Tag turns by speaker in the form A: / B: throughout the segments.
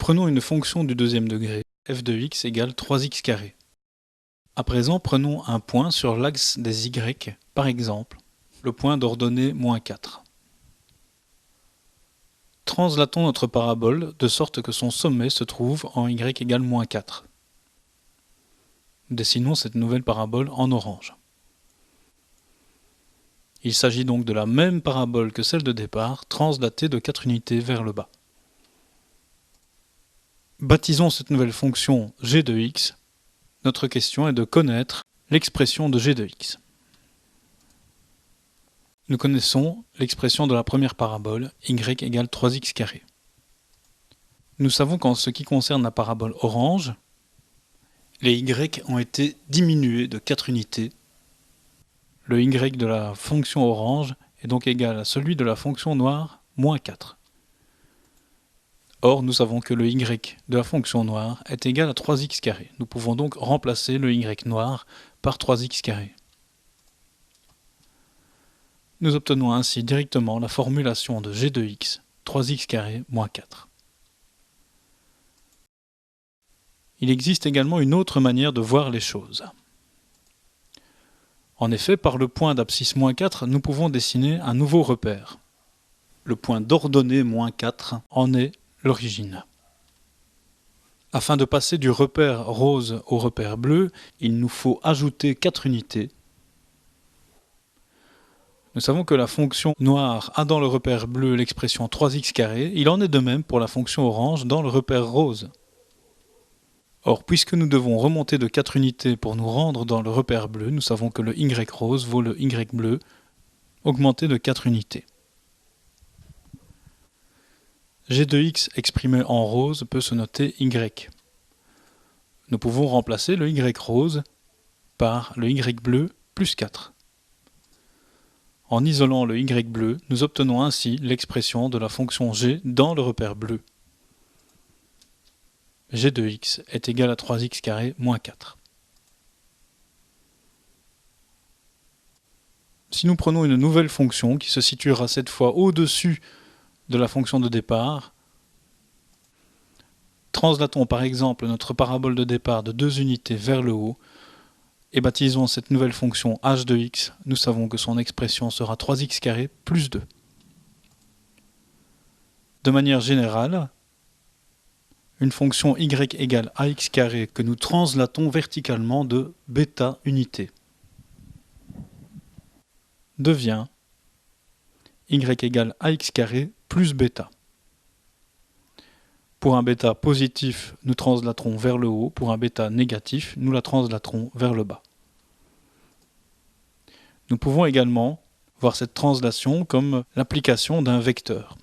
A: Prenons une fonction du deuxième degré, f de x égale 3x carré. À présent, prenons un point sur l'axe des y, par exemple, le point d'ordonnée -4. Translatons notre parabole de sorte que son sommet se trouve en y égale -4. Dessinons cette nouvelle parabole en orange. Il s'agit donc de la même parabole que celle de départ, translatée de 4 unités vers le bas. Baptisons cette nouvelle fonction g de x. Notre question est de connaître l'expression de g de x. Nous connaissons l'expression de la première parabole, y égale 3x carré. Nous savons qu'en ce qui concerne la parabole orange, les y ont été diminués de 4 unités. Le y de la fonction orange est donc égal à celui de la fonction noire, -4. Or, nous savons que le y de la fonction noire est égal à 3x carré. Nous pouvons donc remplacer le y noir par 3x carré. Nous obtenons ainsi directement la formulation de g de x, 3x carré moins 4. Il existe également une autre manière de voir les choses. En effet, par le point d'abscisse -4, nous pouvons dessiner un nouveau repère. Le point d'ordonnée -4 en est l'origine. Afin de passer du repère rose au repère bleu, il nous faut ajouter 4 unités. Nous savons que la fonction noire a dans le repère bleu l'expression 3x carré, il en est de même pour la fonction orange dans le repère rose. Or, puisque nous devons remonter de 4 unités pour nous rendre dans le repère bleu, nous savons que le y rose vaut le y bleu, augmenté de 4 unités. g de x exprimé en rose peut se noter y. Nous pouvons remplacer le y rose par le y bleu plus 4. En isolant le y bleu, nous obtenons ainsi l'expression de la fonction g dans le repère bleu. g de x est égal à 3x carré moins 4. Si nous prenons une nouvelle fonction qui se situera cette fois au-dessus de la fonction de départ, translatons par exemple notre parabole de départ de 2 unités vers le haut et baptisons cette nouvelle fonction h de x, nous savons que son expression sera 3x carré plus 2. De manière générale, une fonction y égale ax carré que nous translatons verticalement de bêta unités devient y égale ax carré plus bêta. Pour un bêta positif, nous translaterons vers le haut. Pour un bêta négatif, nous la translaterons vers le bas. Nous pouvons également voir cette translation comme l'application d'un vecteur.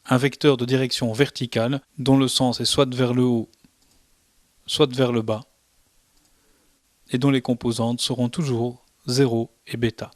A: Un vecteur de direction verticale dont le sens est soit vers le haut, soit vers le bas, et dont les composantes seront toujours 0 et bêta.